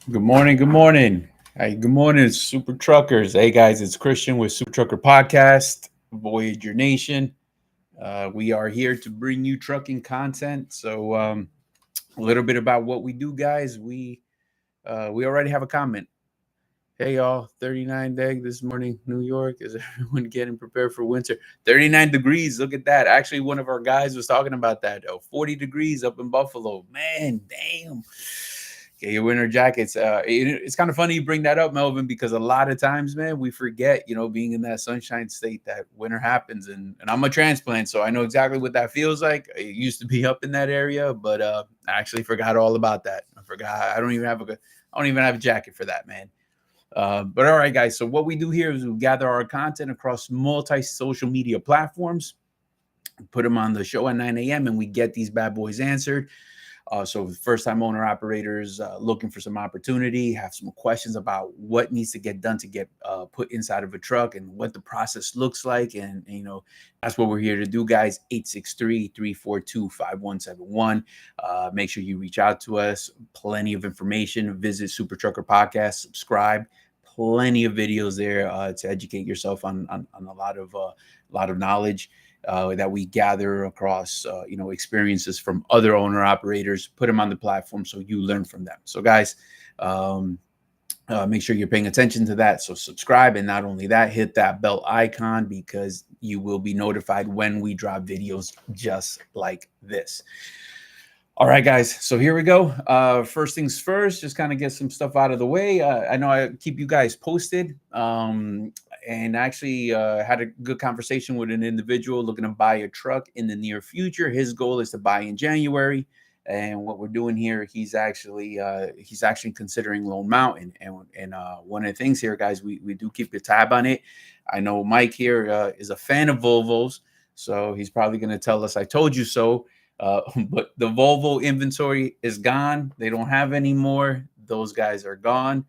Good morning. Good morning. Hey, good morning, Super Truckers. Hey, guys, it's Christian with Super Trucker Podcast, Voyager Nation. We are here to bring you trucking content. So, a little bit about what we do, guys. We already have a comment. Hey, y'all, 39 day this morning, New York. Is everyone getting prepared for winter? 39 degrees. Look at that. Actually, one of our guys was talking about that. 40 degrees up in Buffalo. Man, damn. Get your winter jackets. It's kind of funny you bring that up, Melvin, because a lot of times, man, we forget, being in that sunshine state, that winter happens. And I'm a transplant, so I know exactly what that feels like. I used to be up in that area, but I actually forgot all about that. I forgot. I don't even have a jacket for that, man. But all right, guys. So what we do here is we gather our content across multi social media platforms, put them on the show at 9 a.m., and we get these bad boys answered. So first time owner operators looking for some opportunity, have some questions about what needs to get done to get put inside of a truck and what the process looks like. And that's what we're here to do, guys. 863-342-5171. Make sure you reach out to us. Plenty of information. Visit Super Trucker Podcast, subscribe. Plenty of videos there to educate yourself on a lot of knowledge that we gather across, experiences from other owner operators, put them on the platform so you learn from them. So, guys, make sure you're paying attention to that. So, subscribe, and not only that, hit that bell icon because you will be notified when we drop videos just like this. All right, guys. So here we go. First things first, just kind of get some stuff out of the way. I know I keep you guys posted. And actually had a good conversation with an individual looking to buy a truck in the near future. His goal is to buy in January. And what we're doing here, he's actually considering Lone Mountain. And one of the things here, guys, we do keep a tab on it. I know Mike here is a fan of Volvos, so he's probably going to tell us I told you so. But the Volvo inventory is gone. They don't have any more. Those guys are gone.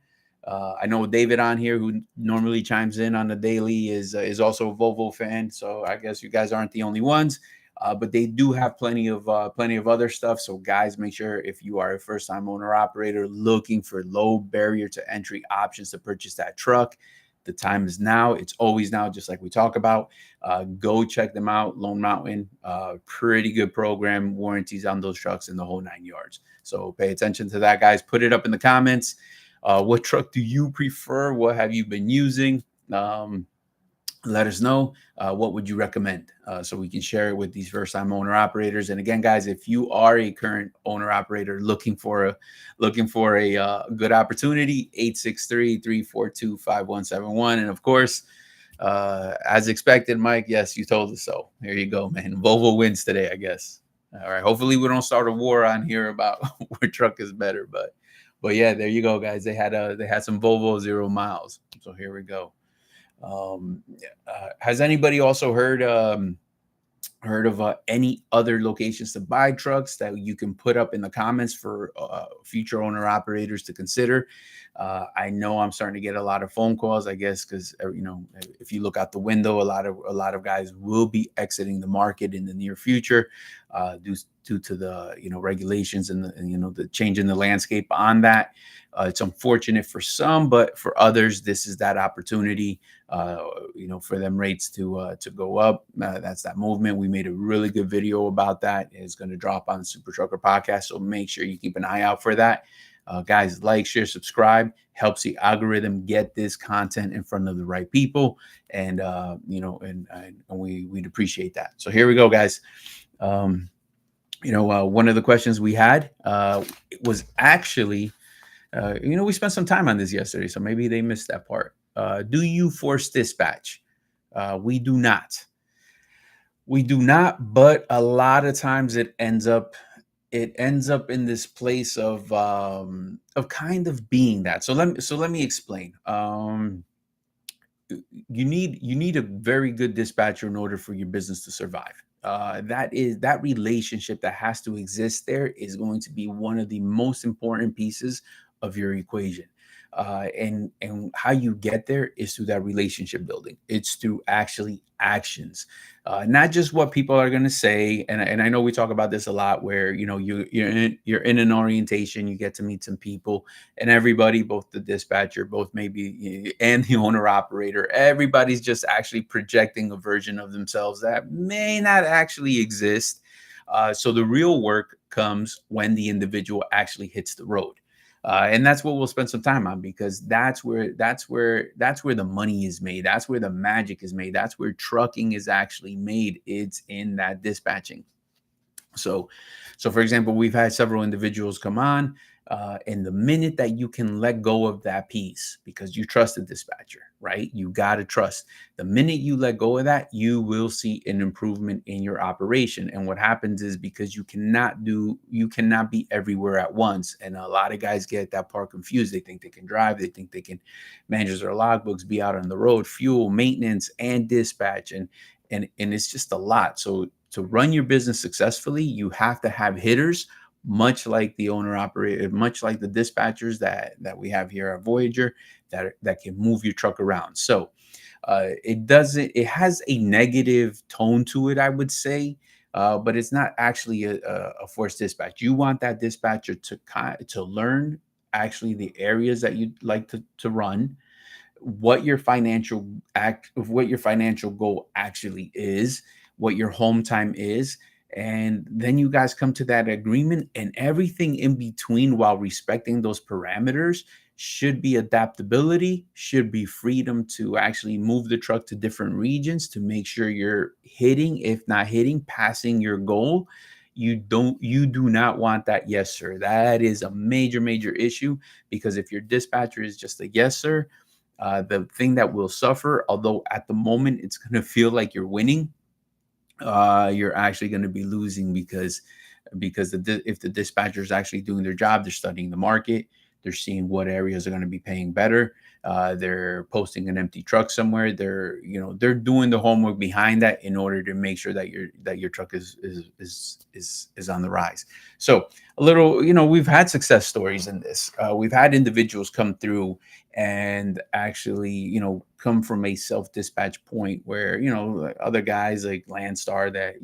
I know David on here, who normally chimes in on the daily, is also a Volvo fan. So I guess you guys aren't the only ones. But they do have plenty of other stuff. So guys, make sure if you are a first time owner operator looking for low barrier to entry options to purchase that truck, the time is now. It's always now, just like we talk about. Go check them out. Lone Mountain, pretty good program, warranties on those trucks in the whole 9 yards. So pay attention to that, guys. Put it up in the comments. What truck do you prefer? What have you been using? Let us know. What would you recommend, so we can share it with these first time owner operators. And again, guys, if you are a current owner operator looking for a good opportunity, 863-342-5171. And of course, as expected, Mike, yes, you told us so. There you go, man. Volvo wins today, I guess. All right, hopefully we don't start a war on here about what truck is better, but yeah, there you go, guys. They had some Volvo 0 miles. So here we go. Has anybody also heard of any other locations to buy trucks that you can put up in the comments for future owner operators to consider? I know I'm starting to get a lot of phone calls, I guess, because if you look out the window, a lot of guys will be exiting the market in the near future, due to the regulations and the change in the landscape on that. It's unfortunate for some, but for others, this is that opportunity, for them rates to go up. That's that movement. We made a really good video about that. It's going to drop on the Super Trucker Podcast, so make sure you keep an eye out for that. Guys, like, share, subscribe. Helps the algorithm get this content in front of the right people, and we'd appreciate that. So here we go, guys. One of the questions we had was actually, we spent some time on this yesterday, so maybe they missed that part. Do you force dispatch? We do not. We do not, but a lot of times it ends up in this place of kind of being that. So let me explain. You need a very good dispatcher in order for your business to survive. That relationship that has to exist there is going to be one of the most important pieces of your equation. And how you get there is through that relationship building. It's through actually actions, not just what people are going to say. And I know we talk about this a lot, where you're in an orientation, you get to meet some people, and everybody, both the dispatcher, both maybe, and the owner operator, everybody's just actually projecting a version of themselves that may not actually exist. So the real work comes when the individual actually hits the road. And that's what we'll spend some time on, because that's where the money is made. That's where the magic is made. That's where trucking is actually made. It's in that dispatching. So, so for example, we've had several individuals come on, and the minute that you can let go of that piece, because you trust the dispatcher, right? You got to trust. The minute you let go of that, you will see an improvement in your operation. And what happens is, because you cannot be everywhere at once. And a lot of guys get that part confused. They think they can drive. They think they can manage their logbooks, be out on the road, fuel, maintenance, and dispatch. And it's just a lot. So to run your business successfully, you have to have hitters, much like the owner operator, much like the dispatchers that we have here at Voyager, that can move your truck around. So it has a negative tone to it, I would say. But it's not actually a forced dispatch. You want that dispatcher to learn actually the areas that you'd like to run, what your financial goal actually is, what your home time is, and then you guys come to that agreement, and everything in between, while respecting those parameters, should be adaptability, should be freedom to actually move the truck to different regions to make sure you're hitting, if not hitting, passing your goal. You do not want that yes sir. That is a major issue, because if your dispatcher is just a yes sir, the thing that will suffer, although at the moment it's going to feel like you're winning, you're actually going to be losing, because if the dispatcher is actually doing their job, they're studying the market, they're seeing what areas are going to be paying better. They're posting an empty truck somewhere. They're doing the homework behind that in order to make sure that your truck is on the rise. So a little, we've had success stories in this. We've had individuals come through and actually, come from a self dispatch point where, other guys like Landstar that,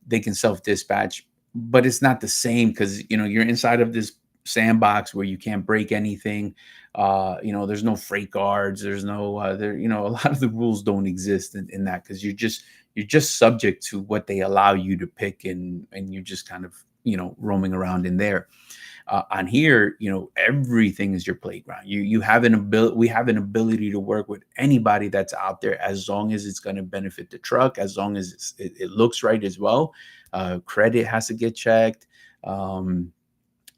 they can self dispatch, but it's not the same, because, you're inside of this sandbox where you can't break anything. There's no freight guards. There's no, a lot of the rules don't exist in that, because you're just subject to what they allow you to pick, and you're just kind of, roaming around in there. On here, everything is your playground. You have an ability. We have an ability to work with anybody that's out there, as long as it's going to benefit the truck, as long as it looks right as well. Credit has to get checked.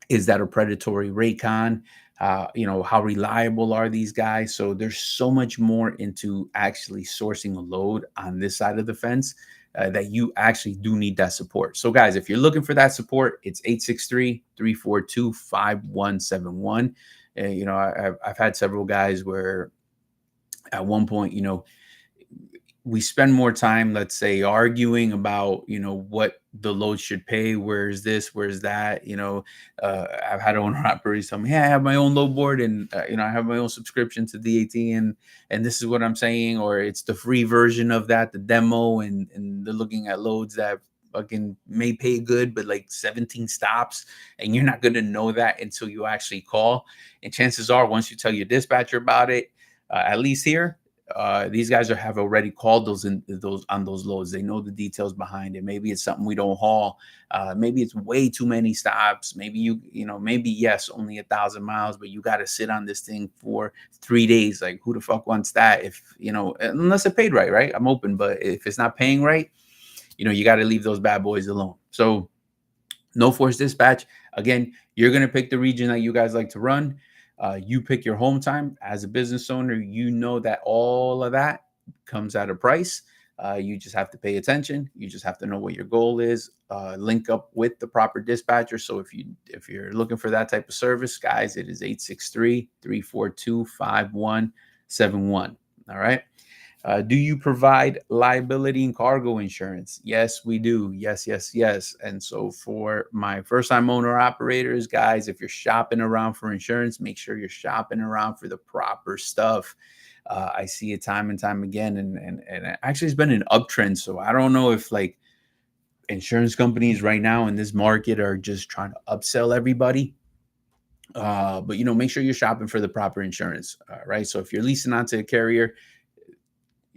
Is that a predatory rate con? How reliable are these guys? So there's so much more into actually sourcing a load on this side of the fence, that you actually do need that support. So guys, if you're looking for that support, it's 863-342-5171. I've had several guys where at one point, we spend more time, let's say, arguing about, what the load should pay. Where's this? Where's that? I've had owner operators tell me, hey, I have my own load board, and I have my own subscription to DAT, and this is what I'm saying, or it's the free version of that, the demo, and they're looking at loads that fucking may pay good, but like 17 stops, and you're not going to know that until you actually call. And chances are, once you tell your dispatcher about it, at least here, these guys have already called those on those loads. They know the details behind it. Maybe it's something we don't haul. Maybe it's way too many stops. Maybe maybe yes, only 1,000 miles, but you got to sit on this thing for 3 days. Like, who the fuck wants that? If unless it paid right, right? I'm open, but if it's not paying right, you got to leave those bad boys alone. So no forced dispatch. Again, you're gonna pick the region that you guys like to run. You pick your home time. As a business owner, you know that all of that comes at a price. You just have to pay attention. You just have to know what your goal is. Link up with the proper dispatcher. So if you're looking for that type of service, guys, it is 863-342-5171. All right. Do you provide liability and cargo insurance? Yes, we do. Yes, yes, yes. And so for my first time owner operators, guys, if you're shopping around for insurance, make sure you're shopping around for the proper stuff. I see it time and time again, and actually it's been an uptrend. So I don't know if like insurance companies right now in this market are just trying to upsell everybody. But make sure you're shopping for the proper insurance. Right. So if you're leasing onto a carrier,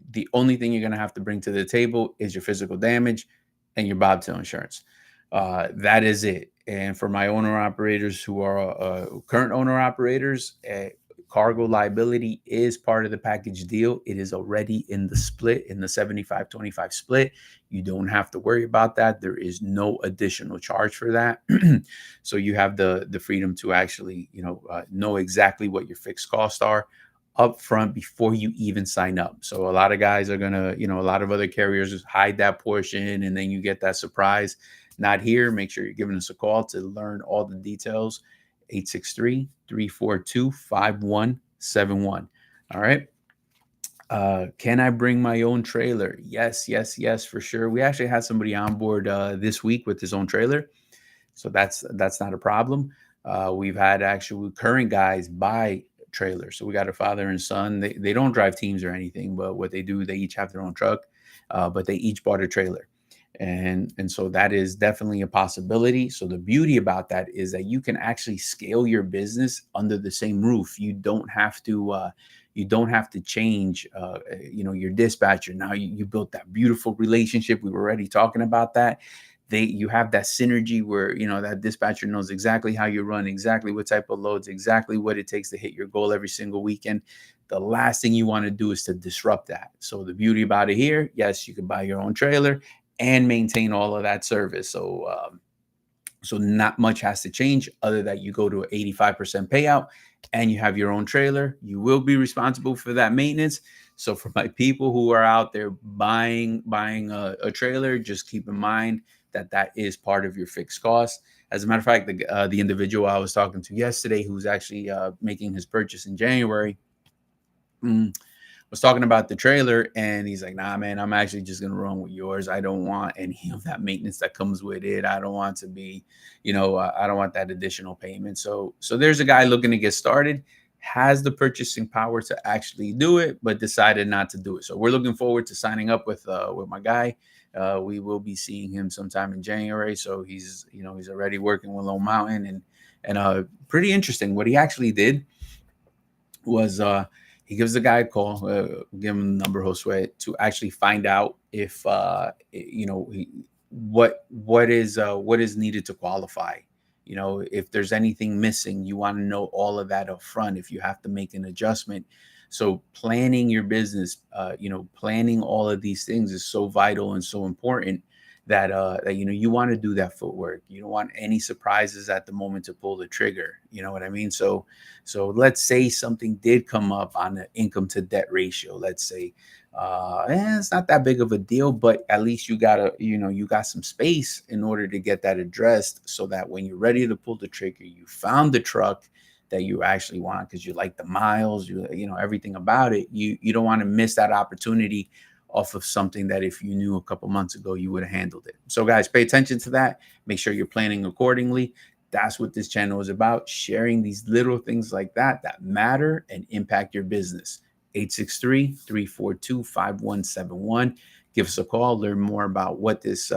the only thing you're going to have to bring to the table is your physical damage and your bobtail insurance. That is it. And for my owner operators who are current owner operators, cargo liability is part of the package deal. It is already in the split, in the 75-25 split. You don't have to worry about that. There is no additional charge for that. So you have the freedom to actually know exactly what your fixed costs are up front before you even sign up. So a lot of guys are gonna, a lot of other carriers just hide that portion, and then you get that surprise. Not here. Make sure you're giving us a call to learn all the details. 863-342-5171. All right. Can I bring my own trailer? Yes, yes, yes, for sure. We actually had somebody on board this week with his own trailer. So that's not a problem. We've had actual current guys buy trailers. So we got a father and son. They don't drive teams or anything, but what they do, they each have their own truck, but they each bought a trailer. And so that is definitely a possibility. So the beauty about that is that you can actually scale your business under the same roof. You don't have to change your dispatcher. Now you built that beautiful relationship. We were already talking about that. You have that synergy where that dispatcher knows exactly how you run, exactly what type of loads, exactly what it takes to hit your goal every single weekend. The last thing you want to do is to disrupt that. So the beauty about it here, yes, you can buy your own trailer and maintain all of that service. So not much has to change other that you go to an 85% payout and you have your own trailer. You will be responsible for that maintenance. So for my people who are out there buying a trailer, just keep in mind that is part of your fixed cost. As a matter of fact, the individual I was talking to yesterday, who's actually making his purchase in January, was talking about the trailer, and he's like, nah, man, I'm actually just going to run with yours. I don't want any of that maintenance that comes with it. I don't want to be, I don't want that additional payment. So there's a guy looking to get started, has the purchasing power to actually do it, but decided not to do it. So we're looking forward to signing up with my guy. We will be seeing him sometime in January. So he's already working with Lone Mountain, and pretty interesting. What he actually did was, he gives the guy a call, give him the number, Josue, to actually find out if what is needed to qualify. If there's anything missing, you want to know all of that up front. If you have to make an adjustment, so planning your business, planning all of these things is so vital and so important that you want to do that footwork. You don't want any surprises at the moment to pull the trigger. You know what I mean? So let's say something did come up on the income to debt ratio. Let's say it's not that big of a deal, but at least you got some space in order to get that addressed, so that when you're ready to pull the trigger, you found the truck that you actually want because you like the miles, everything about it. You don't want to miss that opportunity off of something that if you knew a couple months ago, you would have handled it. So guys, pay attention to that. Make sure you're planning accordingly. That's what this channel is about, sharing these little things like that matter and impact your business. 863-342-5171. Give us a call, learn more about what this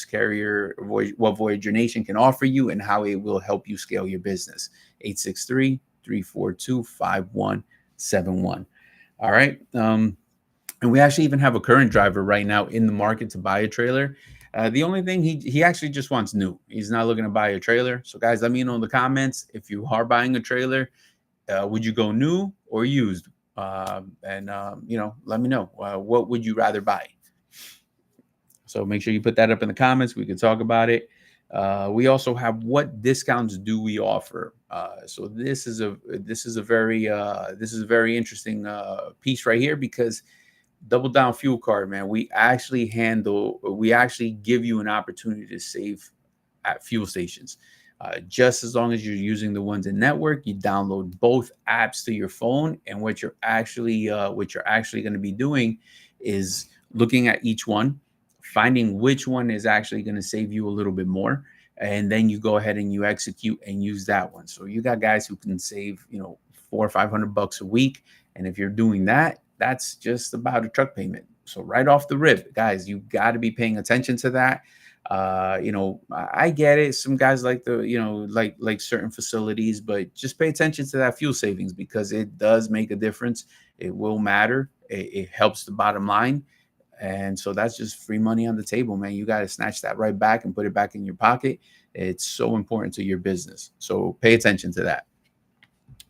carrier, what Voyager Nation can offer you and how it will help you scale your business. 863-342-5171. All right. And we actually even have a current driver right now in the market to buy a trailer. The only thing, he actually just wants new. He's not looking to buy a trailer. So guys, let me know in the comments, if you are buying a trailer, would you go new or used? Let me know. What would you rather buy? So make sure you put that up in the comments. We can talk about it. We also have, what discounts do we offer? So this is a very interesting piece right here, because Double Down Fuel Card, man, we actually give you an opportunity to save at fuel stations. Just as long as you're using the ones in network, you download both apps to your phone. And what you're actually going to be doing is looking at each one, finding which one is actually going to save you a little bit more, and then you go ahead and you execute and use that one. So you got guys who can save, $400 or $500 a week, and if you're doing that, that's just about a truck payment. So right off the rip, guys, you got to be paying attention to that. I get it. Some guys like like certain facilities, but just pay attention to that fuel savings because it does make a difference. It will matter. It helps the bottom line. And so that's just free money on the table, man. You got to snatch that right back and put it back in your pocket. It's so important to your business. So pay attention to that.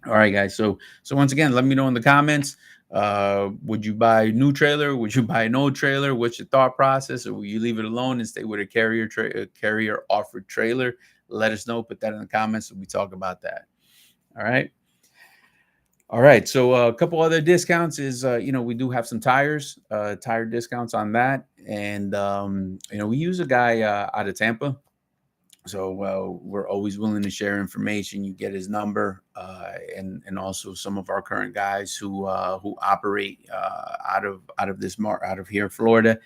All right, guys. So once again, let me know in the comments. Would you buy a new trailer? Would you buy an old trailer? What's your thought process? Or will you leave it alone and stay with a carrier offered trailer? Let us know. Put that in the comments and we talk about that. All right. All right. So a couple other discounts is, we do have some tire discounts on that. And, we use a guy out of Tampa. So we're always willing to share information. You get his number, and also some of our current guys who operate out of here, Florida.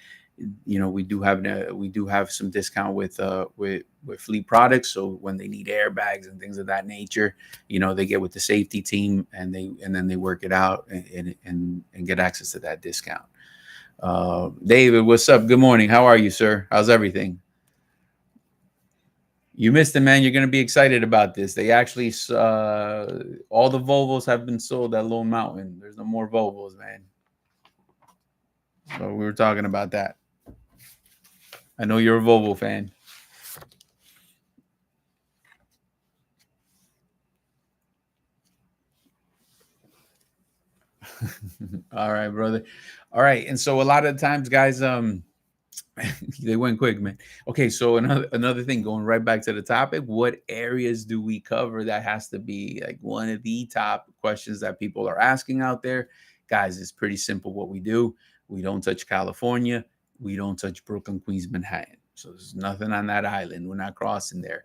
We do have some discount with fleet products. So when they need airbags and things of that nature, they get with the safety team and then they work it out and get access to that discount. David, what's up? Good morning. How are you, sir? How's everything? You missed it, man. You're going to be excited about this. They actually, all the Volvos have been sold at Lone Mountain. There's no more Volvos, man. So we were talking about that. I know you're a Volvo fan. All right, brother. All right. And so a lot of times, guys, they went quick, man. Okay, so another thing, going right back to the topic, what areas do we cover? That has to be like one of the top questions that people are asking out there. Guys, it's pretty simple what we do. We don't touch California. We don't touch Brooklyn, Queens, Manhattan. So there's nothing on that island. We're not crossing there.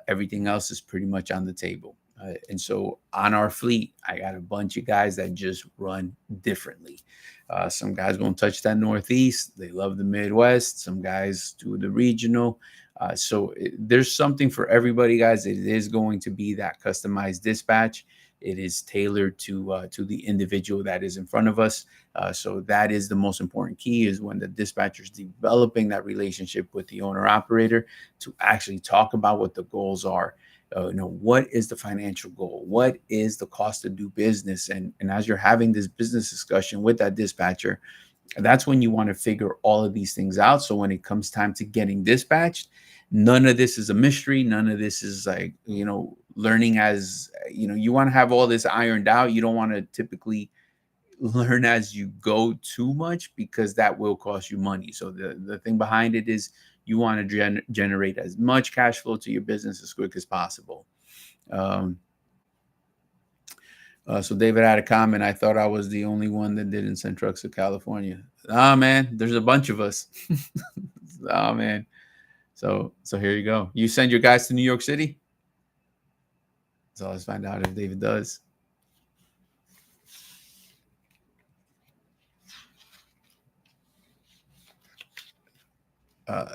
Everything else is pretty much on the table. And so on our fleet, I got a bunch of guys that just run differently. Some guys won't touch that Northeast. They love the Midwest. Some guys do the regional. There's something for everybody, guys. It is going to be that customized dispatch. It is tailored to the individual that is in front of us. So that is the most important key, is when the dispatcher is developing that relationship with the owner operator to actually talk about what the goals are. What is the financial goal? What is the cost to do business? And as you're having this business discussion with that dispatcher, that's when you want to figure all of these things out. So when it comes time to getting dispatched, none of this is a mystery. None of this is like, learning as, you want to have all this ironed out. You don't want to typically learn as you go too much, because that will cost you money. So the thing behind it is, you want to generate as much cash flow to your business as quick as possible. So David had a comment. I thought I was the only one that didn't send trucks to California. Man, there's a bunch of us. Man. So here you go. You send your guys to New York City? So let's find out if David does.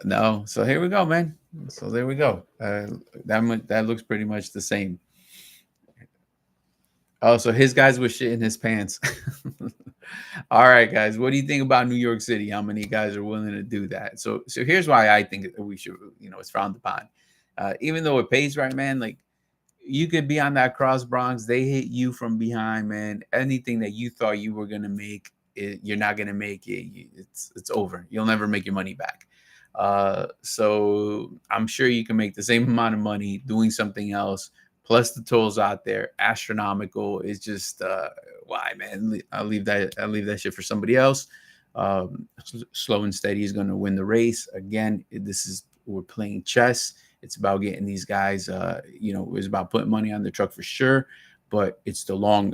No. So here we go, man. So there we go. That looks pretty much the same. Oh, so his guys were shit in his pants. All right, guys. What do you think about New York City? How many guys are willing to do that? So here's why I think we should, it's frowned upon. Even though it pays right, man, like you could be on that cross Bronx. They hit you from behind, man. Anything that you thought you were going to make, you're not going to make it. It's over. You'll never make your money back. So I'm sure you can make the same amount of money doing something else. Plus the tolls out there, astronomical. It's just why, man? I'll leave that shit for somebody else. Slow and steady is going to win the race. Again, we're playing chess. It's about getting these guys. It's about putting money on the truck for sure, but it's the long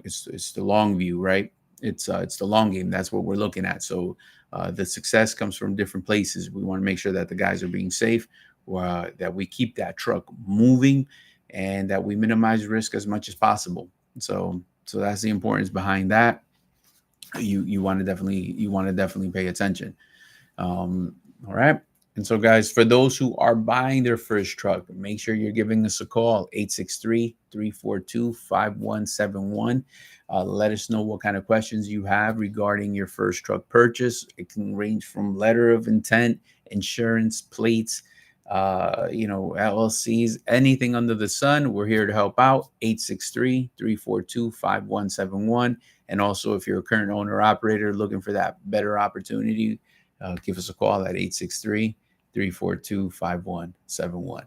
view, right? It's the long game. That's what we're looking at. So the success comes from different places. We want to make sure that the guys are being safe. that we keep that truck moving and that we minimize risk as much as possible. So that's the importance behind that. You want to definitely pay attention. All right. And so, guys, for those who are buying their first truck, make sure you're giving us a call, 863-342-5171. Let us know what kind of questions you have regarding your first truck purchase. It can range from letter of intent, insurance, plates, LLCs, anything under the sun. We're here to help out. 863-342-5171. And also, if you're a current owner operator looking for that better opportunity, give us a call at 863-342-5171.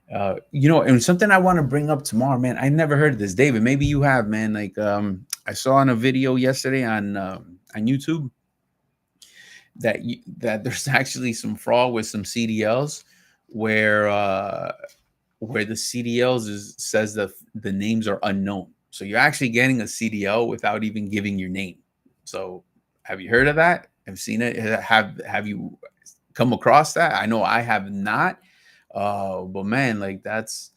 And something I want to bring up tomorrow, man. I never heard of this, David. Maybe you have, man. Like, I saw in a video yesterday on YouTube that there's actually some fraud with some CDLs where the CDLs says that the names are unknown. So you're actually getting a CDL without even giving your name. So have you heard of that? Have seen it? Have you come across that? I know I have not. But man, like that's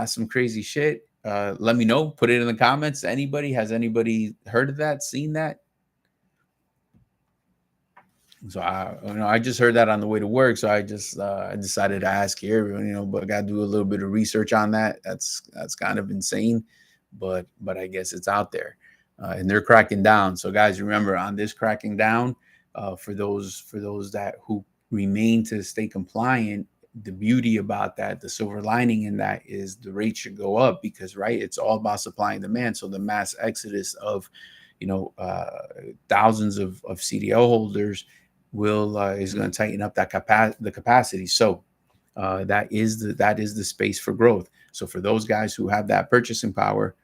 some crazy shit. Let me know. Put it in the comments. Has anybody heard of that? Seen that? So I just heard that on the way to work. So I just I decided to ask here, but I got to do a little bit of research on that. That's kind of insane, but I guess it's out there, and they're cracking down. So guys, remember on this cracking down, for those that who remain to stay compliant, the beauty about that, the silver lining in that is the rate should go up because it's all about supply and demand. So the mass exodus of thousands of CDL holders is going to tighten up the capacity. So that is the space for growth. So for those guys who have that purchasing power,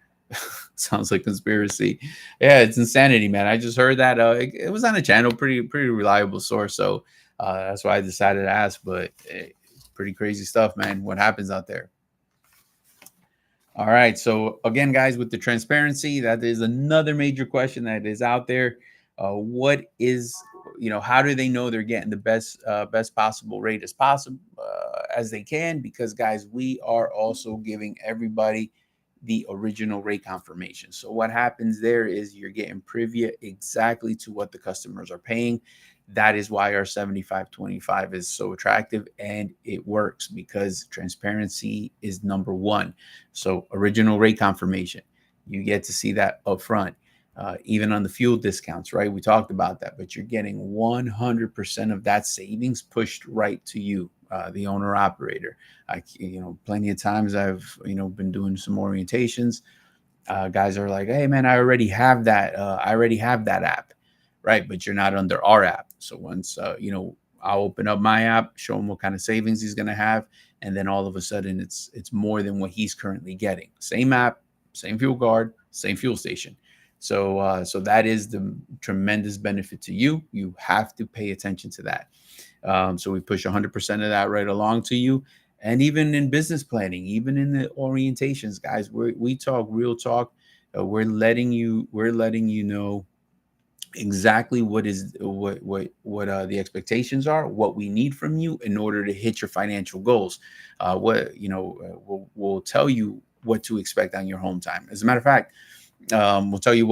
sounds like conspiracy. Yeah, it's insanity, man. I just heard that it was on a channel, pretty reliable source. So that's why I decided to ask. But pretty crazy stuff, man. What happens out there? All right. So again, guys, with the transparency, that is another major question that is out there. What is, how do they know they're getting the best possible rate as possible as they can? Because guys, we are also giving everybody the original rate confirmation. So what happens there is you're getting privy exactly to what the customers are paying. That is why our 75/25 is so attractive, and it works because transparency is number one. So original rate confirmation, you get to see that up front. Even on the fuel discounts, right? We talked about that, but you're getting 100% of that savings pushed right to you, the owner operator. Plenty of times I've, been doing some orientations. Guys are like, hey man, I already have that. App, right? But you're not under our app. So once, I'll open up my app, show him what kind of savings he's going to have. And then all of a sudden it's more than what he's currently getting. Same app, same fuel card, same fuel station. So that is the tremendous benefit to you. You have to pay attention to that. So we push 100% of that right along to you. And even in business planning, even in the orientations, guys, we talk real talk. We're letting you know exactly what the expectations are, what we need from you in order to hit your financial goals. We'll tell you what to expect on your home time. As a matter of fact, we'll tell you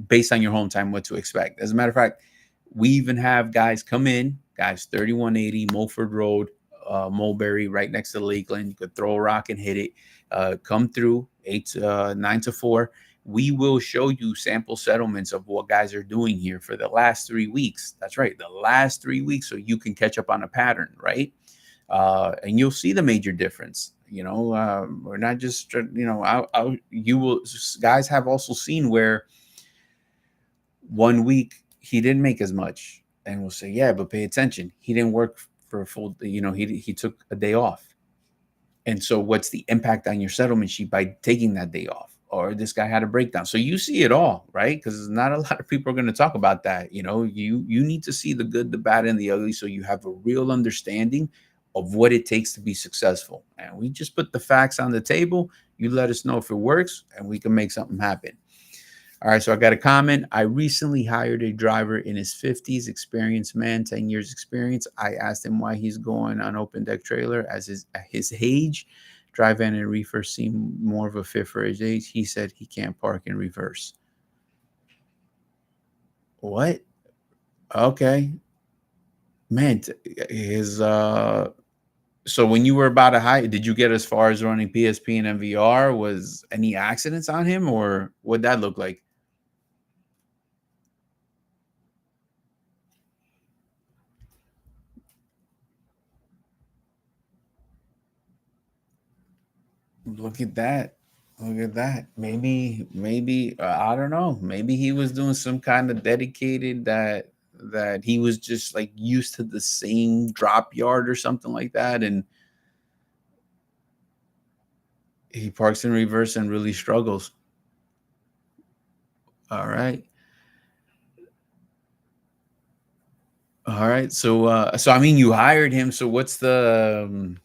based on your home time, what to expect. As a matter of fact, we even have guys come in, 3180 Mulford Road, Mulberry, right next to Lakeland. You could throw a rock and hit it. Come through 9 to 4. We will show you sample settlements of what guys are doing here for the last 3 weeks. That's right, the last 3 weeks, so you can catch up on a pattern, right? And you'll see the major difference. We're not just, guys have also seen where 1 week he didn't make as much, and we'll say, yeah, but pay attention. He didn't work for a full, he took a day off. And so what's the impact on your settlement sheet by taking that day off? Or this guy had a breakdown. So you see it all, right? Because not a lot of people are going to talk about that. You need to see the good, the bad, and the ugly, so you have a real understanding of what it takes to be successful. And we just put the facts on the table. You let us know if it works, and we can make something happen. All right, so I got a comment. I recently hired a driver in his 50s, experienced man, 10 years experience. I asked him why he's going on open deck trailer as his age. Drive van and reefer seem more of a fit for his age. He said he can't park in reverse. What? Okay. Man, his so when you were about to hire, did you get as far as running PSP and MVR? Was any accidents on him, or what'd that look like? Look at that. Look at that. Maybe I don't know. Maybe he was doing some kind of dedicated that he was just like used to the same drop yard or something like that, and he parks in reverse and really struggles. All right. All right. So I mean you hired him. So what's the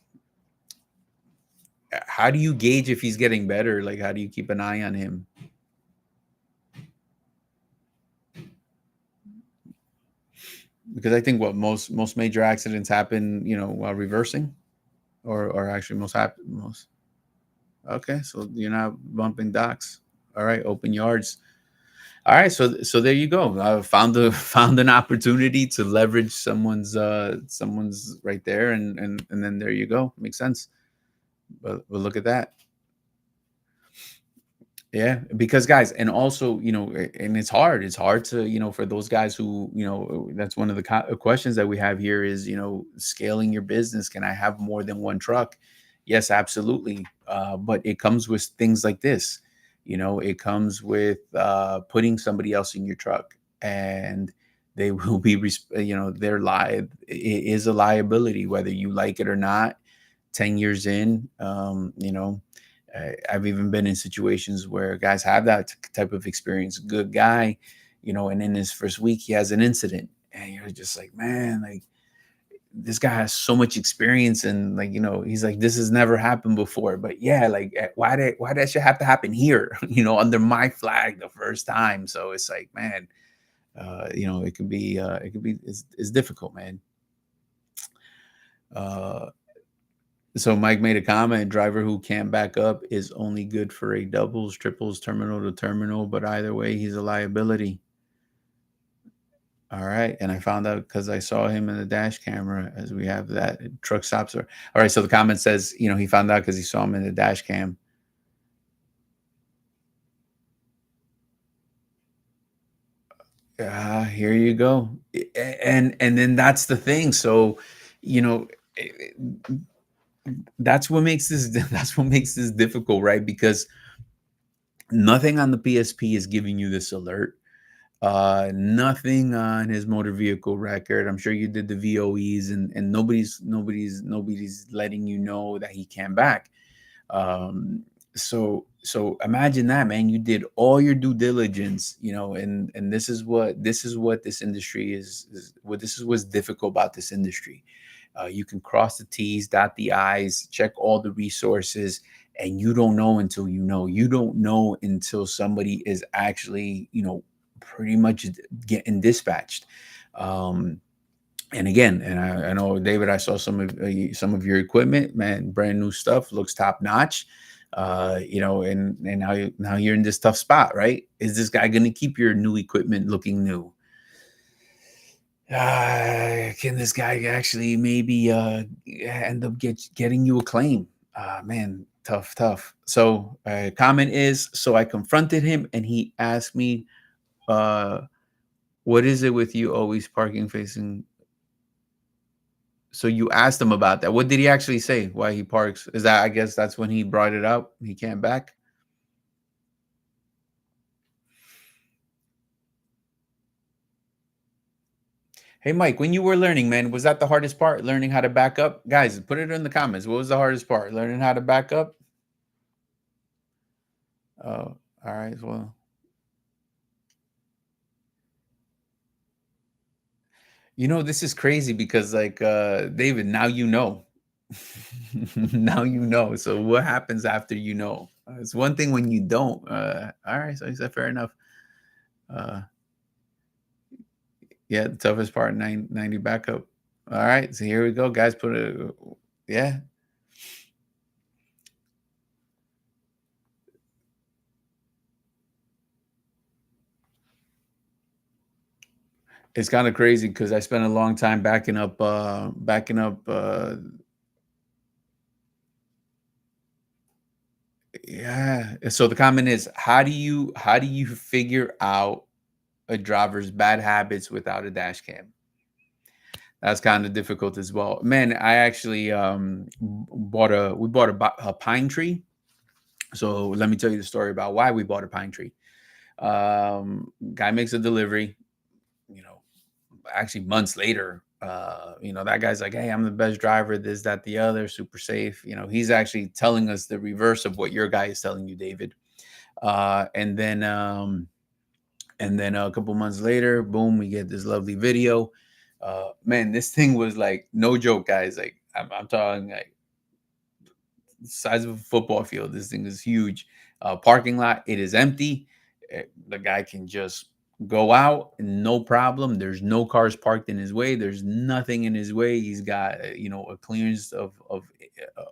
how do you gauge if he's getting better? Like how do you keep an eye on him? Because I think what most major accidents happen, while reversing, or actually most. Okay, so you're not bumping docks. All right, open yards. All right, so there you go. I found found an opportunity to leverage someone's right there, and then there you go. Makes sense. But look at that. Yeah, because guys, and also, and it's hard. It's hard to, for those guys who, that's one of the questions that we have here is, scaling your business. Can I have more than one truck? Yes, absolutely. But it comes with things like this. It comes with putting somebody else in your truck, and they will be, their live is a liability, whether you like it or not. 10 years in, I've even been in situations where guys have that type of experience. Good guy, and in his first week, he has an incident, and you're just like, man, like this guy has so much experience, and like, he's like, this has never happened before. But yeah, like, why that should have to happen here? Under my flag the first time. So it's like, man, it's difficult, man. Uh, So Mike made a comment, driver who can't back up is only good for a doubles, triples, terminal to terminal, but either way, he's a liability. All right. And I found out because I saw him in the dash camera as we have that truck stops. All right. So the comment says, he found out because he saw him in the dash cam. Here you go. And then that's the thing. So, you know, eh, that's what makes this that's what makes this difficult, right? Because nothing on the PSP is giving you this alert. Nothing on his motor vehicle record. I'm sure you did the VOEs, and nobody's letting you know that he came back. Um, so imagine that, man. You did all your due diligence, and this is what this industry is what this is what's difficult about this industry. You can cross the T's, dot the I's, check all the resources, and you don't know until you know. You don't know until somebody is actually, pretty much getting dispatched. Um, and again, and I know, David, I saw some of your equipment, man, brand new stuff, looks top notch. And now you're in this tough spot, right? Is this guy going to keep your new equipment looking new? Can this guy actually maybe end up getting you a claim? Man, tough. So comment is, so I confronted him and he asked me, uh, what is it with you always parking facing? So you asked him about that. What did he actually say? Why he parks? Is that, I guess that's when he brought it up. He came back. Hey, Mike, when you were learning, man, was that the hardest part? Learning how to back up? Guys, put it in the comments. What was the hardest part? Learning how to back up? Oh, all right. Well, this is crazy because, like, David, now you know. Now you know. So what happens after you know? It's one thing when you don't. All right. So he said, fair enough. Uh, yeah, the toughest part, 90 backup. All right, so here we go, guys. Put it, yeah. It's kind of crazy because I spent a long time backing up. Yeah. So the comment is, how do you figure out a driver's bad habits without a dash cam? That's kind of difficult as well. Man, I actually bought a pine tree. So let me tell you the story about why we bought a pine tree. Guy makes a delivery, you know, actually months later. That guy's like, "Hey, I'm the best driver, this, that, the other, super safe." He's actually telling us the reverse of what your guy is telling you, David. And then a couple months later, boom, we get this lovely video. Man, this thing was like no joke, guys. Like I'm talking like size of a football field. This thing is huge. Parking lot, it is empty. The guy can just go out, no problem. There's no cars parked in his way. There's nothing in his way. He's got a clearance of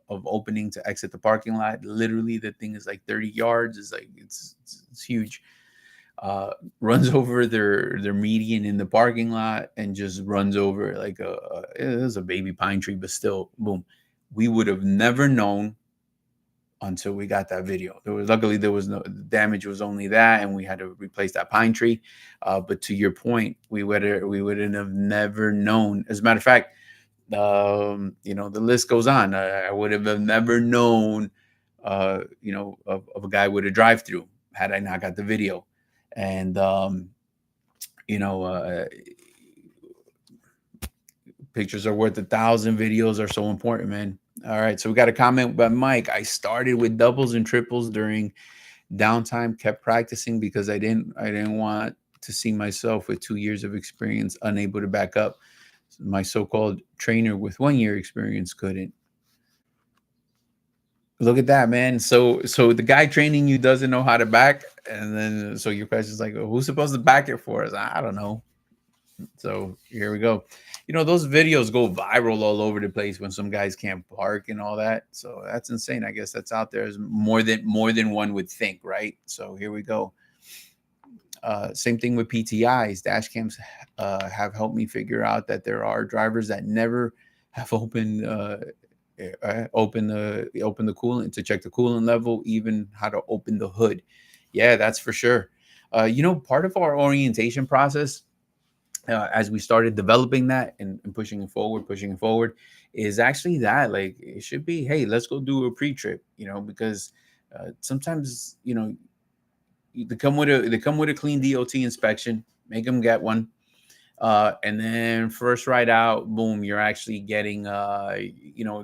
opening to exit the parking lot. Literally, the thing is like 30 yards. It's like it's huge. Runs over their median in the parking lot and just runs over like it was a baby pine tree, but still, boom. We would have never known until we got that video. Luckily there was no damage, was only that, and we had to replace that pine tree. But to your point, we wouldn't have never known. As a matter of fact, the list goes on. I would have never known, of a guy with a drive-through had I not got the video. And you know, uh, pictures are worth 1,000. Videos are so important, man. All right, so we got a comment by Mike. I started with doubles and triples during downtime, kept practicing because I didn't want to see myself with 2 years of experience unable to back up. My so-called trainer with 1 year experience couldn't. Look at that, man. So the guy training you doesn't know how to back, and then so your question is like, "Well, who's supposed to back it for us?" I don't know. So here we go. Those videos go viral all over the place when some guys can't park and all that. So that's insane. I guess that's out there is more than one would think, right? So here we go. Same thing with PTIs. Dash cams have helped me figure out that there are drivers that never have open the coolant to check the coolant level, even how to open the hood. Yeah, that's for sure. Part of our orientation process, as we started developing that and pushing it forward, is actually that, like, it should be, hey, let's go do a pre-trip, because sometimes they come with a clean DOT inspection. Make them get one. And then first ride out, boom, you're actually getting a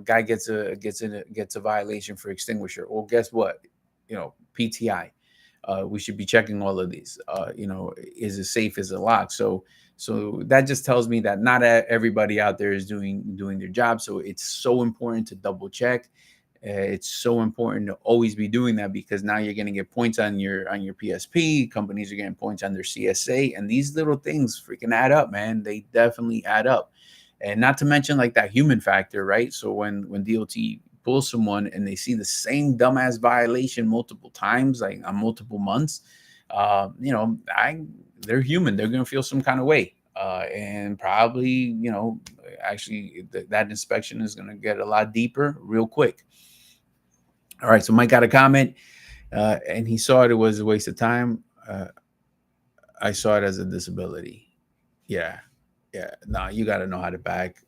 guy gets a violation for extinguisher. Well, guess what? PTI. We should be checking all of these. Is it safe? Is it locked? So that just tells me that not everybody out there is doing their job. So it's so important to double check. It's so important to always be doing that, because now you're going to get points on your PSP. Companies are getting points on their CSA, and these little things freaking add up, man. They definitely add up, and not to mention like that human factor, right? So when DOT pulls someone and they see the same dumbass violation multiple times, like on multiple months, they're human. They're going to feel some kind of way. And probably, actually that inspection is going to get a lot deeper real quick. All right, so Mike got a comment, and he saw it was a waste of time. I saw it as a disability. Yeah, yeah. No, you got to know how to back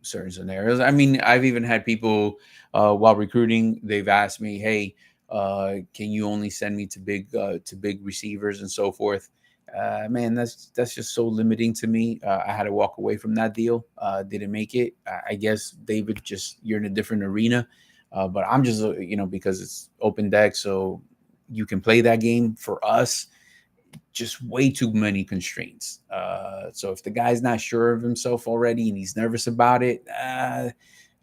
certain scenarios. I mean, I've even had people while recruiting, they've asked me, "Hey, can you only send me to big receivers and so forth?" Man, that's just so limiting to me. I had to walk away from that deal. Didn't make it. I guess David, just you're in a different arena. But I'm just, because it's open deck, so you can play that game. For us, just way too many constraints. So if the guy's not sure of himself already and he's nervous about it, I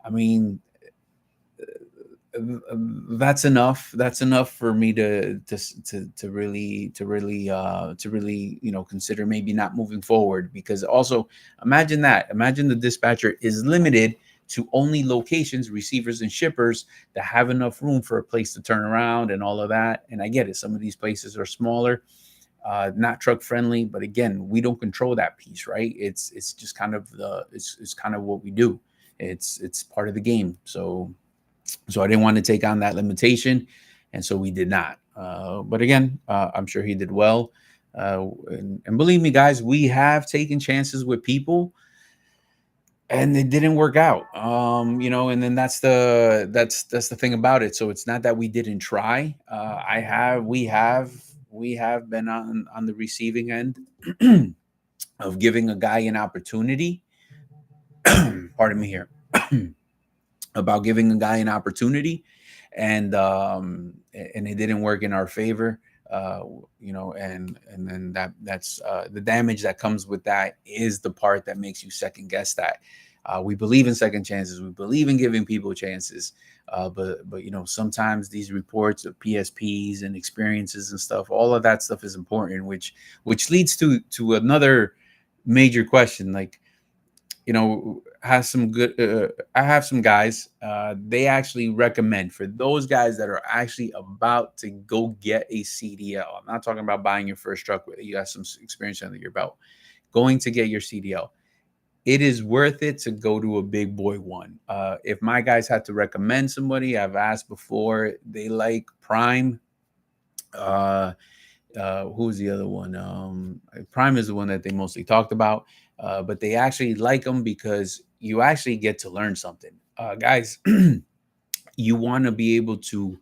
mean, that's enough. That's enough for me to really consider maybe not moving forward. Because also imagine the dispatcher is limited to only locations, receivers, and shippers that have enough room for a place to turn around and all of that. And I get it, some of these places are smaller, not truck friendly, but again, we don't control that piece, right? It's just kind of it's kind of what we do. It's part of the game. So I didn't want to take on that limitation, and so we did not. But again, I'm sure he did well. And believe me, guys, we have taken chances with people, and it didn't work out. And then that's the thing about it. So it's not that we didn't try. We have been on the receiving end of giving a guy an opportunity. Pardon me here. About giving a guy an opportunity, and it didn't work in our favor. And then that's the damage that comes with that is the part that makes you second guess that. We believe in second chances, we believe in giving people chances, but sometimes these reports of PSPs and experiences and stuff, all of that stuff is important, which leads to another major question. Like, has some good I have some guys, they actually recommend, for those guys that are actually about to go get a CDL. I'm not talking about buying your first truck with you got some experience under your belt. Going to get your CDL, it is worth it to go to a big boy one. If my guys had to recommend somebody, I've asked before, they like Prime. Who's the other one? Prime is the one that they mostly talked about, but they actually like them because you actually get to learn something, guys. you want to be able to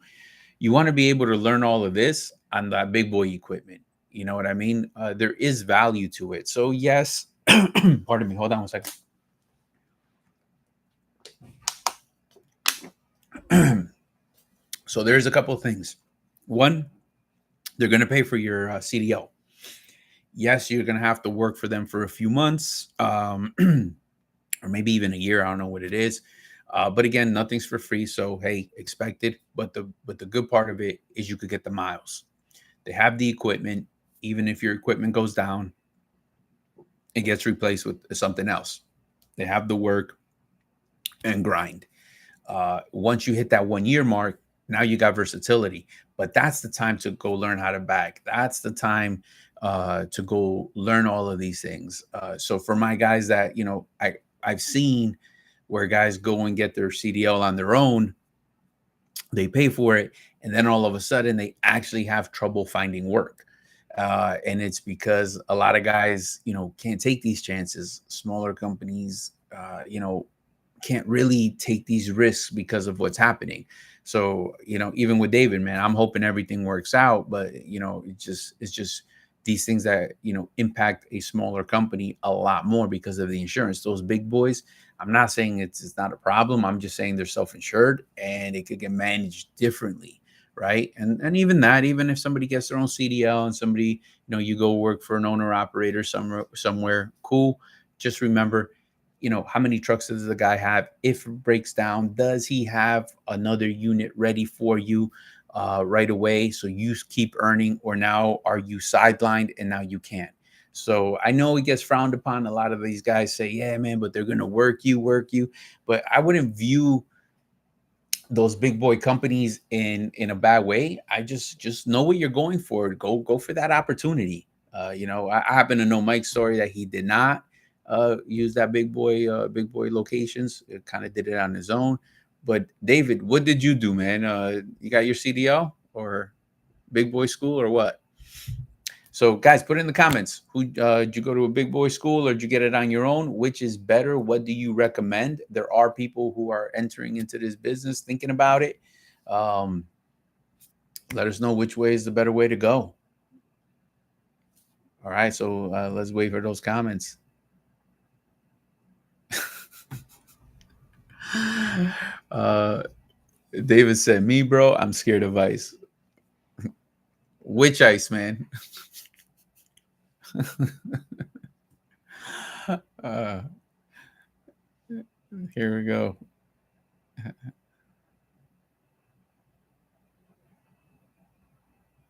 learn all of this on that big boy equipment. You know what I mean? There is value to it. So yes, pardon me. Hold on one second. So there's a couple of things. One, they're going to pay for your CDL. Yes, you're going to have to work for them for a few months, or maybe even a year. I don't know what it is. But again, nothing's for free. So, hey, expect it. But the good part of it is you could get the miles. They have the equipment. Even if your equipment goes down, it gets replaced with something else. They have the work and grind. Once you hit that 1 year mark, now you got versatility. But that's the time to go learn how to bag. That's the time to go learn all of these things. So for my guys that, I've seen where guys go and get their CDL on their own, they pay for it, and then all of a sudden they actually have trouble finding work. And it's because a lot of guys, can't take these chances. Smaller companies, can't really take these risks because of what's happening. So, even with David, man, I'm hoping everything works out, but it's just these things that, impact a smaller company a lot more because of the insurance. Those big boys, I'm not saying it's not a problem. I'm just saying they're self-insured and it could get managed differently. Right. Even if somebody gets their own CDL and somebody, you go work for an owner operator somewhere, cool. Just remember, how many trucks does the guy have? If it breaks down, does he have another unit ready for you right away, so you keep earning? Or now are you sidelined and now you can't? So I know it gets frowned upon. A lot of these guys say, yeah, man, but they're going to work you. But I wouldn't view those big boy companies in a bad way. I just know what you're going for. Go for that opportunity. I happen to know Mike's story that he did not use that big boy locations. It kind of did it on his own. But David, what did you do, man? You got your CDL or big boy school or what? So, guys, put in the comments. Who did you go to a big boy school or did you get it on your own? Which is better? What do you recommend? There are people who are entering into this business thinking about it. Let us know which way is the better way to go. All right, so let's wait for those comments. David said, "Me, bro, I'm scared of ice." Which ice, man? uh, Here we go.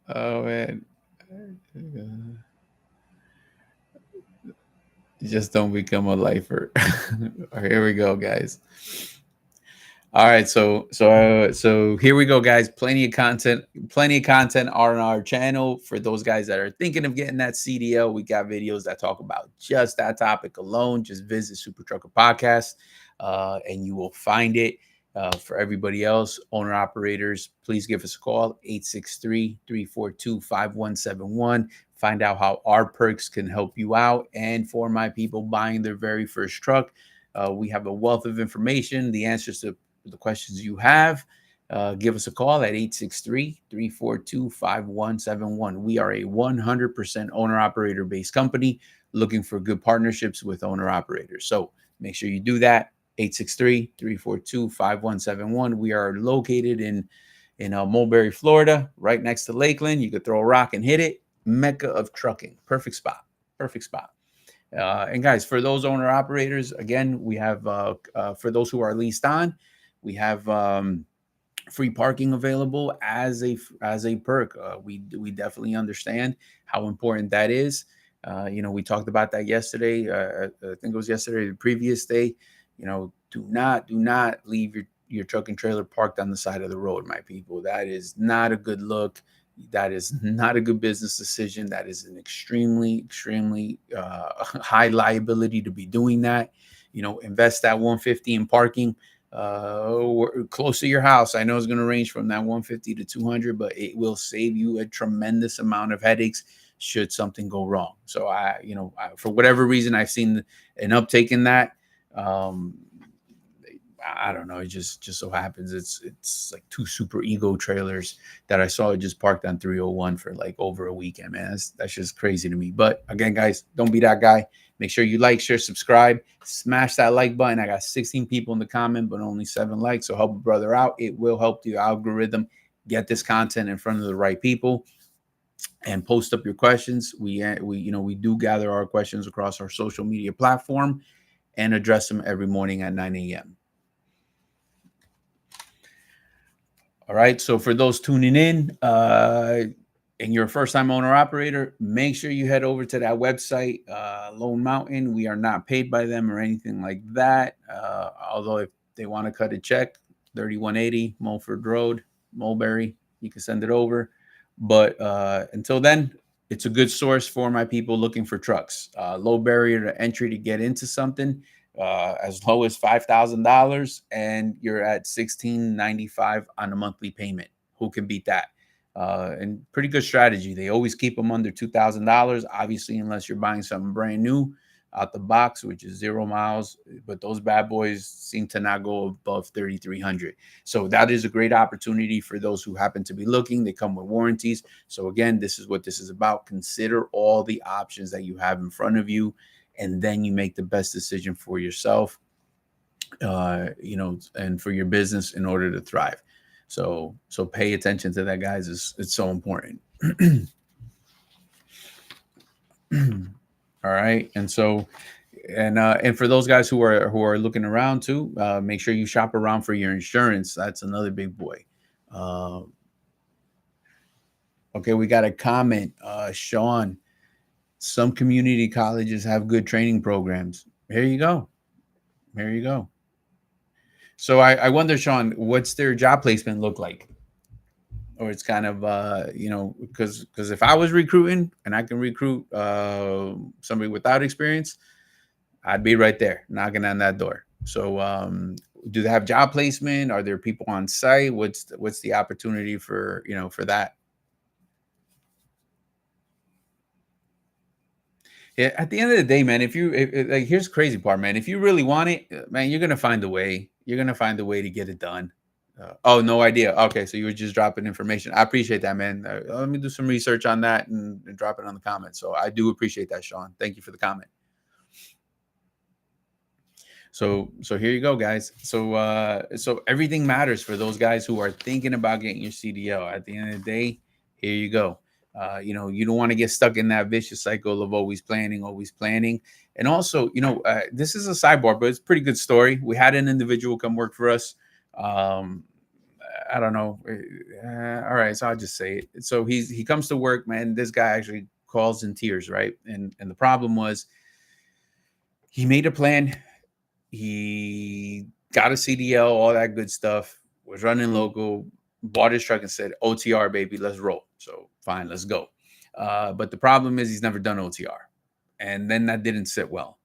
Oh man. Just don't become a lifer. Here we go, guys. All right, so here we go, guys. Plenty of content on our channel for those guys that are thinking of getting that CDL. We got videos that talk about just that topic alone. Just visit Super Trucker Podcast, and you will find it. For everybody else, owner operators, please give us a call 863-342-5171. Find out how our perks can help you out. And for my people buying their very first truck, we have a wealth of information, the answers to the questions you have. Give us a call at 863-342-5171. We are a 100% owner operator based company looking for good partnerships with owner operators. So make sure you do that. 863-342-5171. We are located in Mulberry, Florida, right next to Lakeland. You could throw a rock and hit it. Mecca of trucking. Perfect spot. Perfect spot. And guys, for those owner operators, again, we have for those who are leased on, we have free parking available as a perk. We definitely understand how important that is. We talked about that yesterday. I think it was yesterday, the previous day. Do not leave your truck and trailer parked on the side of the road, my people. That is not a good look. That is not a good business decision. That is an extremely high liability to be doing that. Invest that 150 in parking close to your house. I know it's going to range from that 150 to 200, but it will save you a tremendous amount of headaches should something go wrong. So for whatever reason, I've seen an uptake in that. I don't know. It just so happens it's like two super ego trailers that I saw just parked on 301 for like over a weekend, man. That's just crazy to me. But again, guys, don't be that guy. Make sure you like, share, subscribe, smash that like button. I got 16 people in the comment, but only 7 likes. So help a brother out. It will help the algorithm get this content in front of the right people. And post up your questions. We do gather our questions across our social media platform and address them every morning at 9 a.m. All right. So for those tuning in, and you're a first-time owner operator, make sure you head over to that website, Lone Mountain. We are not paid by them or anything like that. Although if they want to cut a check, 3180 Mulford Road, Mulberry, you can send it over. But until then, it's a good source for my people looking for trucks. Low barrier to entry to get into something. As low as $5,000, and you're at $1,695 on a monthly payment. Who can beat that? And pretty good strategy. They always keep them under $2,000, obviously, unless you're buying something brand new out the box, which is 0 miles. But those bad boys seem to not go above 3,300. So that is a great opportunity for those who happen to be looking. They come with warranties. So again, this is what this is about. Consider all the options that you have in front of you, and then you make the best decision for yourself, and for your business in order to thrive. So pay attention to that, guys. It's so important. All right. And so, and for those guys who are looking around too, make sure you shop around for your insurance. That's another big boy. Okay. We got a comment, Sean. Some community colleges have good training programs. Here you go. Here you go. So I wonder, Sean, what's their job placement look like? Or it's kind of, because if I was recruiting and I can recruit somebody without experience, I'd be right there knocking on that door. So do they have job placement? Are there people on site? What's the opportunity for that? Yeah, at the end of the day, man, like, here's the crazy part, man. If you really want it, man, you're gonna find a way. You're gonna find a way to get it done. Oh, no idea. Okay, so you were just dropping information. I appreciate that, man. Let me do some research on that and drop it on the comments. So I do appreciate that, Sean. Thank you for the comment. So here you go, guys. So everything matters for those guys who are thinking about getting your CDL. At the end of the day, here you go. You don't want to get stuck in that vicious cycle of always planning. And also, this is a sidebar, but it's a pretty good story. We had an individual come work for us. I don't know. All right, so I'll just say it. So he comes to work, man. This guy actually calls in tears, right? And the problem was he made a plan. He got a CDL, all that good stuff. Was running local, bought his truck and said, "OTR, baby, let's roll." So fine, let's go. But the problem is he's never done OTR, and then that didn't sit well.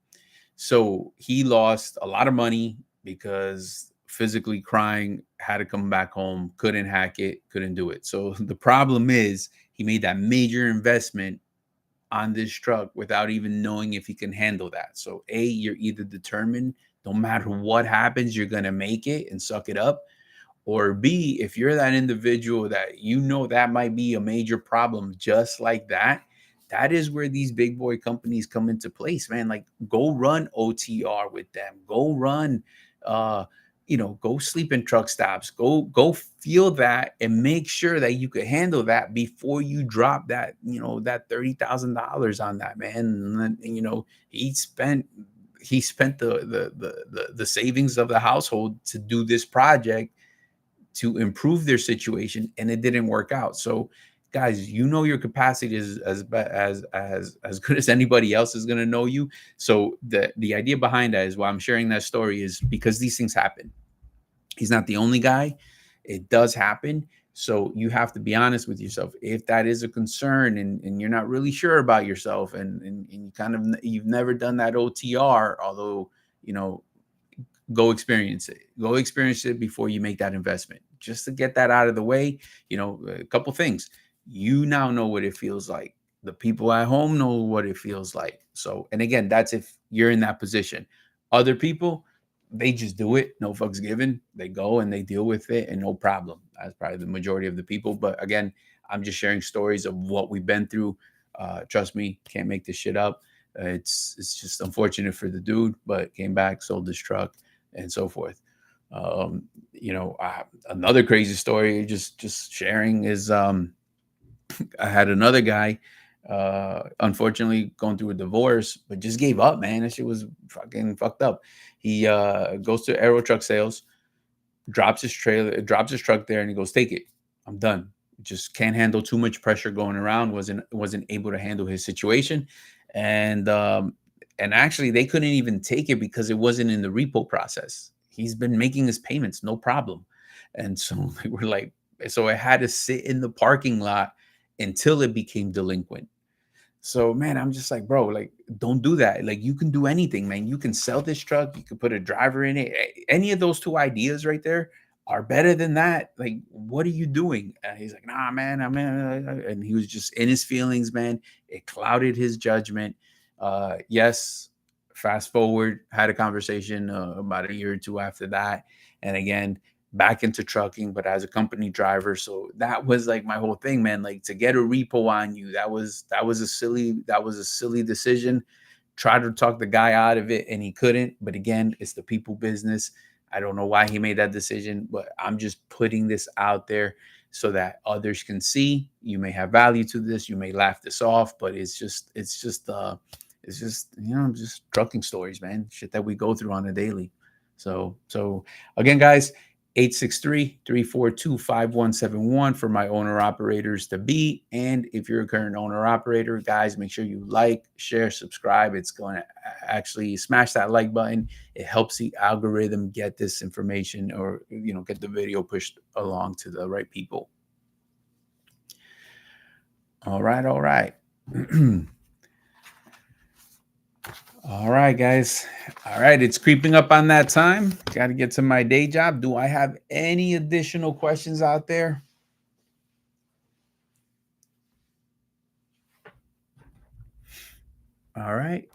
So he lost a lot of money because physically crying, had to come back home, couldn't hack it, couldn't do it. So the problem is he made that major investment on this truck without even knowing if he can handle that. So A, you're either determined, no matter what happens, you're going to make it and suck it up, or B, if you're that individual that you know that might be a major problem just like that, that is where these big boy companies come into place, man. Like go run OTR with them. Go run go sleep in truck stops. Go feel that and make sure that you could handle that before you drop that, that $30,000 on that, man. And then, he spent the savings of the household to do this project to improve their situation, and it didn't work out. So guys, your capacity is as good as anybody else is going to know you. So the idea behind that is why I'm sharing that story is because these things happen. He's not the only guy. It does happen. So you have to be honest with yourself. If that is a concern and you're not really sure about yourself and you you've never done that OTR, although, go experience it. Go experience it before you make that investment. Just to get that out of the way, a couple things. You now know what it feels like. The people at home know what it feels like. So, and again, that's if you're in that position. Other people, they just do it, no fucks given. They go and they deal with it and no problem. That's probably the majority of the people. But again, I'm just sharing stories of what we've been through. Trust me, can't make this shit up. It's just unfortunate for the dude, but came back, sold his truck, and so forth. Another crazy story, just sharing is I had another guy, unfortunately going through a divorce, but just gave up, man. That shit was fucking fucked up. He goes to Aero Truck Sales, drops his truck there, and he goes, "Take it. I'm done. Just can't handle too much pressure going around. Wasn't able to handle his situation." And actually they couldn't even take it because it wasn't in the repo process. He's been making his payments, no problem. And so they were like, so it had to sit in the parking lot until it became delinquent. So, man, I'm just like, bro, like, don't do that. Like, you can do anything, man. You can sell this truck. You can put a driver in it. Any of those two ideas right there are better than that. Like, what are you doing? And he's like, nah, man, and he was just in his feelings, man. It clouded his judgment. Yes, fast forward, had a conversation about a year or two after that. And again, back into trucking, but as a company driver. So that was like my whole thing, man. Like to get a repo on you, that was a silly decision. Tried to talk the guy out of it and he couldn't. But again, it's the people business. I don't know why he made that decision, but I'm just putting this out there so that others can see. You may have value to this, you may laugh this off, but just trucking stories, man. Shit that we go through on a daily. So again, guys, 863-342-5171 for my owner operators to be. And if you're a current owner operator, guys, make sure you like, share, subscribe. It's going to actually smash that like button. It helps the algorithm get this information or, get the video pushed along to the right people. All right. All right, guys. All right, it's creeping up on that time. Got to get to my day job. Do I have any additional questions out there? All right.